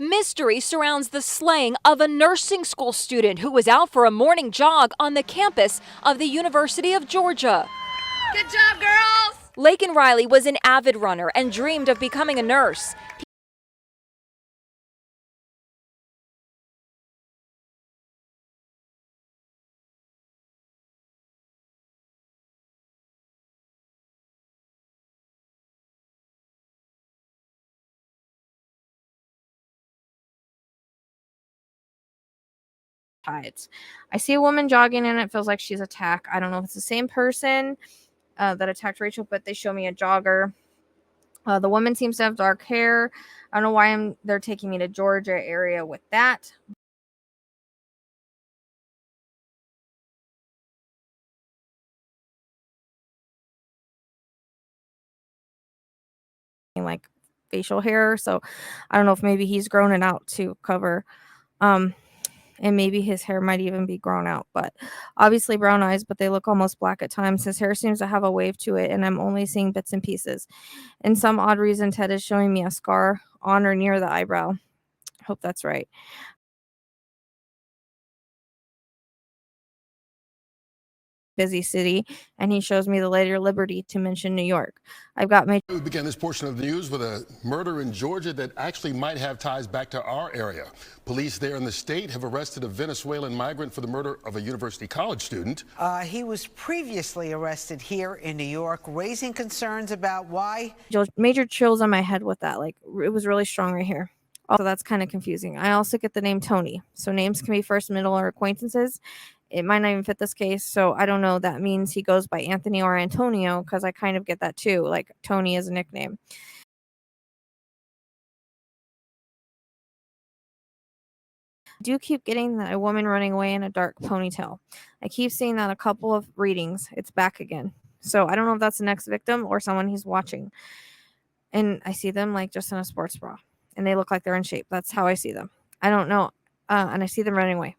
Mystery surrounds the slaying of a nursing school student who was out for a morning jog on the campus of the University of Georgia. Good job, girls! Lakin Riley was an avid runner and dreamed of becoming a nurse. Tides. I see a woman jogging and it feels like she's attacked. I don't know if it's the same person that attacked Rachel, but they show me a jogger. The woman seems to have dark hair. I don't know why they're taking me to Georgia area with that. Like facial hair, so I don't know if maybe he's grown it out to cover. And maybe his hair might even be grown out, but obviously brown eyes, but they look almost black at times. His hair seems to have a wave to it, and I'm only seeing bits and pieces. In some odd reason, Ted is showing me a scar on or near the eyebrow. Hope that's right. Busy city, and he shows me the later liberty to mention New York. I've got my... We began this portion of the news with a murder in Georgia that actually might have ties back to our area. Police there in the state have arrested a Venezuelan migrant for the murder of a university college student. He was previously arrested here in New York, raising concerns about why... Major chills on my head with that. Like, it was really strong right here. Also, that's kind of confusing. I also get the name Tony. So names can be first, middle, or acquaintances. It might not even fit this case, so I don't know. That means he goes by Anthony or Antonio, because I kind of get that too. Like, Tony is a nickname. I do keep getting that a woman running away in a dark ponytail. I keep seeing that a couple of readings. It's back again. So I don't know if that's the next victim or someone he's watching. And I see them like just in a sports bra, and they look like they're in shape. That's how I see them. I don't know. And I see them running away.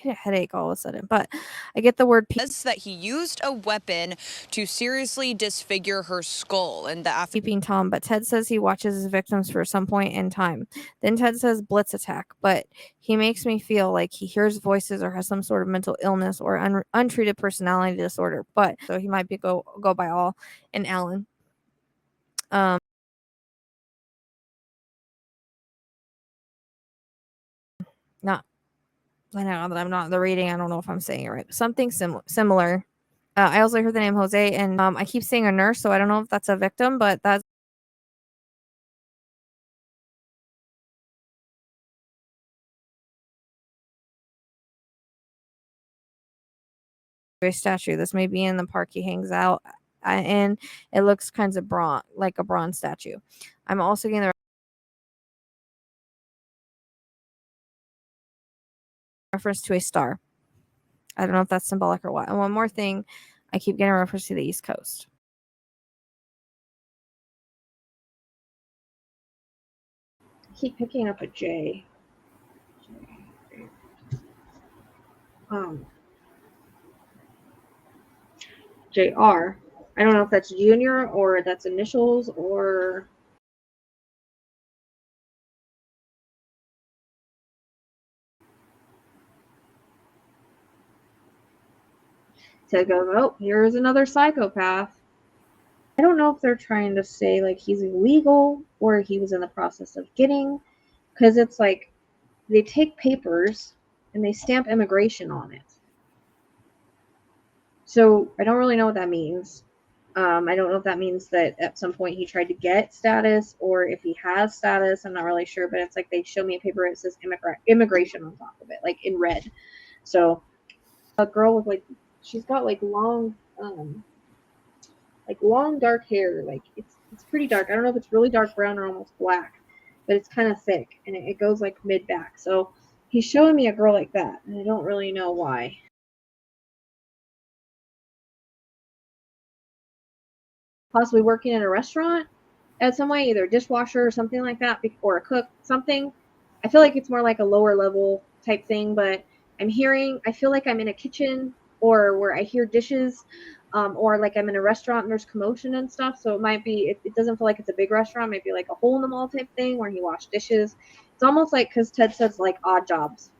Get a headache all of a sudden, but I get the word that he used a weapon to seriously disfigure her skull, and the peeping Tom, but Ted says he watches his victims for some point in time. Then Ted says blitz attack, but he makes me feel like he hears voices or has some sort of mental illness or untreated personality disorder. But so he might be go by all and Alan. Not. I know that I'm not the reading. I don't know if I'm saying it right. Something similar. I also heard the name Jose, and I keep seeing a nurse, so I don't know if that's a victim, but that's a statue. This may be in the park he hangs out, and it looks kind of like a bronze statue. I'm also getting the reference to a star. I don't know if that's symbolic or what. And one more thing, I keep getting a reference to the East Coast. I keep picking up a J. JR. I don't know if that's junior or that's initials or... Ted goes, oh, here's another psychopath. I don't know if they're trying to say like he's illegal or he was in the process of getting, because it's like they take papers and they stamp immigration on it. So I don't really know what that means. I don't know if that means that at some point he tried to get status or if he has status. I'm not really sure, but it's like they show me a paper that says immigration on top of it, like in red. So a girl with like, she's got like long dark hair. Like it's pretty dark. I don't know if it's really dark brown or almost black, but it's kind of thick and it goes like mid back. So he's showing me a girl like that, and I don't really know why. Possibly working in a restaurant at some way, either a dishwasher or something like that, or a cook, something. I feel like it's more like a lower level type thing, but I feel like I'm in a kitchen or where I hear dishes, or like I'm in a restaurant and there's commotion and stuff. So it might be, it doesn't feel like it's a big restaurant. It might be like a hole in the wall type thing where he washed dishes It's almost like, because Ted says like odd jobs.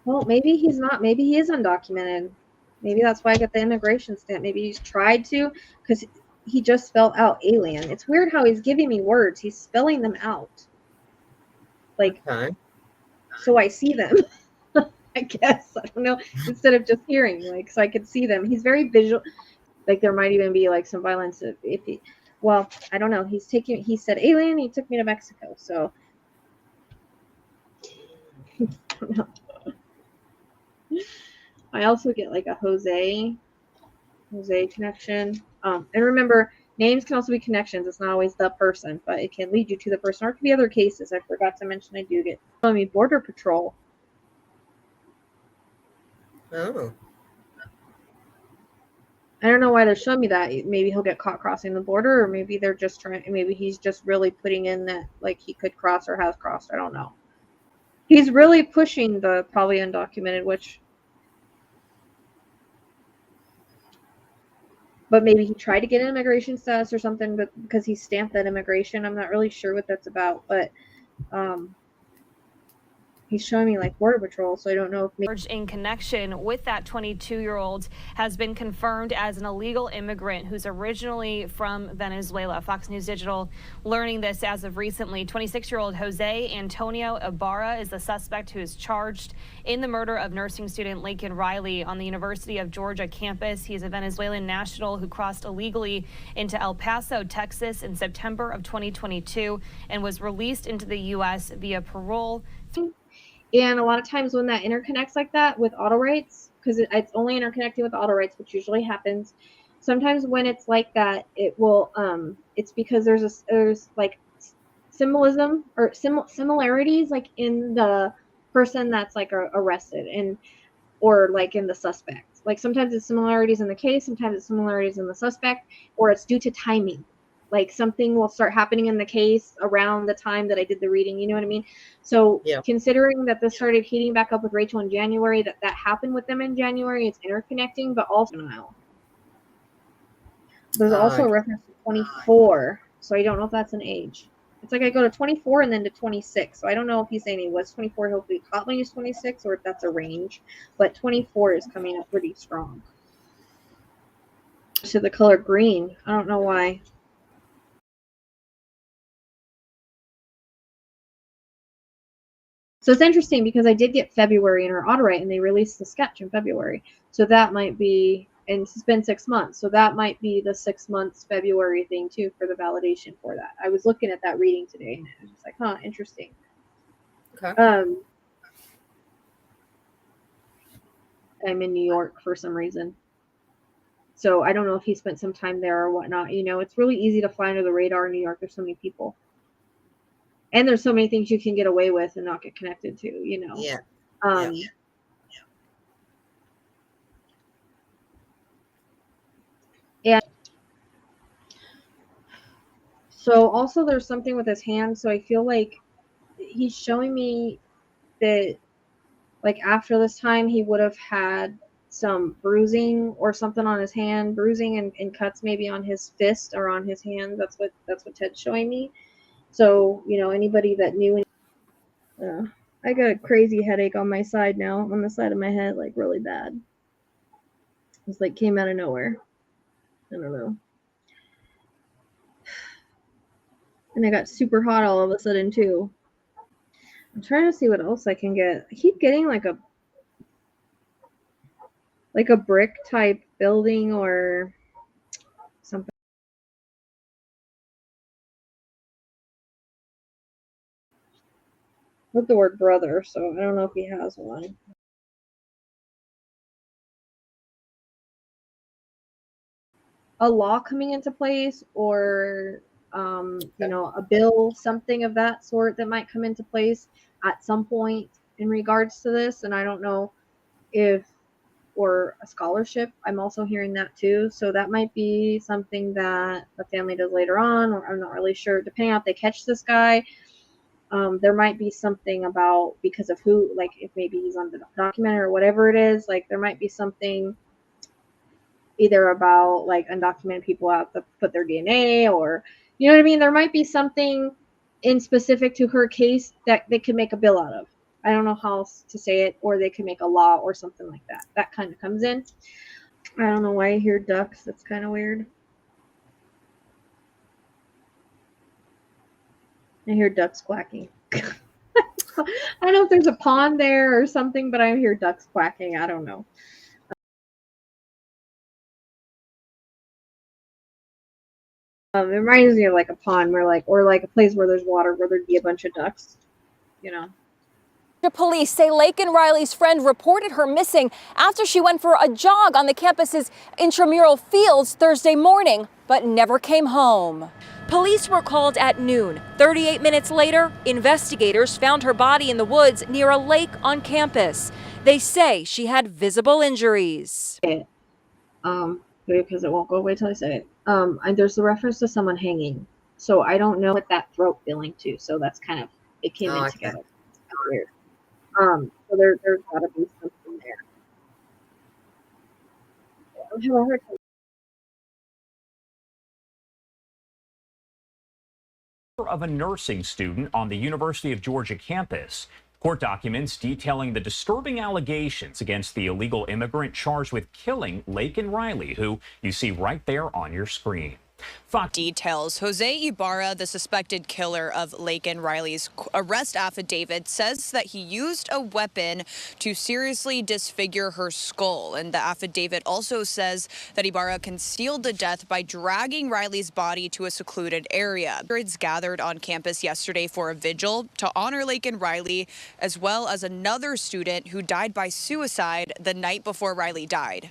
Well, maybe he's not. Maybe he is undocumented. Maybe that's why I get the immigration stamp. Maybe he's tried to, because he just spelled out alien. It's weird how he's giving me words. He's spelling them out. Like, Okay. so I see them. I guess. I don't know. Instead of just hearing, like, so I could see them. He's very visual. Like, there might even be like some violence if he. Well, I don't know. He said alien. He took me to Mexico. So I don't know. I also get like a Jose connection. And remember, names can also be connections. It's not always the person, but it can lead you to the person, or it could be other cases. I forgot to mention I do get Border Patrol. Oh. I don't know why they're showing me that. Maybe he'll get caught crossing the border, or maybe they're just trying. Maybe he's just really putting in that like he could cross or has crossed. I don't know. He's really pushing the probably undocumented, but maybe he tried to get an immigration status or something, but because he stamped that immigration, I'm not really sure what that's about. But he's showing me like Border Patrol, so I don't know if Charged in connection with that 22-year-old has been confirmed as an illegal immigrant who's originally from Venezuela. Fox News Digital learning this as of recently. 26-year-old Jose Antonio Ibarra is the suspect who is charged in the murder of nursing student Lakin Riley on the University of Georgia campus. He is a Venezuelan national who crossed illegally into El Paso, Texas in September of 2022 and was released into the U.S. via parole. And a lot of times when that interconnects like that with Autowrites, because it's only interconnecting with Autowrites, which usually happens. Sometimes when it's like that, it will. It's because there's like symbolism or similarities like in the person that's like arrested or like in the suspect. Like sometimes it's similarities in the case, sometimes it's similarities in the suspect, or it's due to timing. Like something will start happening in the case around the time that I did the reading. You know what I mean? So considering that this started heating back up with Rachel in January, that happened with them in January, it's interconnecting, but also now. There's also a reference to 24, so I don't know if that's an age. It's like I go to 24 and then to 26, so I don't know if he's saying he was 24, he'll be caught when he's 26, or if that's a range, but 24 is coming up pretty strong. To the color green, I don't know why. So it's interesting because I did get February in her Autowrite, and they released the sketch in February. So that might be, and it's been 6 months. So that might be the 6 months February thing too for the validation for that. I was looking at that reading today, and I was just like, huh, interesting. Okay. I'm in New York for some reason. So I don't know if he spent some time there or whatnot. You know, it's really easy to fly under the radar in New York. There's so many people. And there's so many things you can get away with and not get connected to, you know. Yeah. And so also there's something with his hand. So I feel like he's showing me that like after this time he would have had some bruising or something on his hand, bruising and cuts maybe on his fist or on his hand. That's what Ted's showing me. So, you know, anybody that knew, I got a crazy headache on my side now, on the side of my head, like really bad. It's like came out of nowhere. I don't know. And I got super hot all of a sudden too. I'm trying to see what else I can get. I keep getting like a brick type building or something. With the word brother, so I don't know if he has one. A law coming into place, or you know, a bill, something of that sort that might come into place at some point in regards to this. And I don't know if, or a scholarship. I'm also hearing that too. So that might be something that the family does later on, or I'm not really sure. Depending on if they catch this guy, there might be something about, because of who, like if maybe he's on the documentary or whatever it is, like there might be something either about like undocumented people have to put their DNA, or you know what I mean? There might be something in specific to her case that they could make a bill out of. I don't know how else to say it, or they could make a law or something like that. That kind of comes in. I don't know why I hear ducks. That's kind of weird. I hear ducks quacking. I don't know if there's a pond there or something, but I hear ducks quacking. I don't know. It reminds me of like a pond where or like a place where there's water where there'd be a bunch of ducks, you know. Police say Lakin Riley's friend reported her missing after she went for a jog on the campus's intramural fields Thursday morning, but never came home. Police were called at noon. 38 minutes later, investigators found her body in the woods near a lake on campus. They say she had visible injuries. Because it won't go away till I say it. And there's a reference to someone hanging, so I don't know what that throat feeling to. So that's kind of, it came in together. It's kind of weird. So there's gotta be something there. I'm having a hard time. Of a nursing student on the University of Georgia campus. Court documents detailing the disturbing allegations against the illegal immigrant charged with killing Lakin Riley, who you see right there on your screen. Details. Jose Ibarra, the suspected killer of Lakin Riley's arrest affidavit, says that he used a weapon to seriously disfigure her skull. And the affidavit also says that Ibarra concealed the death by dragging Riley's body to a secluded area. Hundreds gathered on campus yesterday for a vigil to honor Lakin Riley, as well as another student who died by suicide the night before Riley died.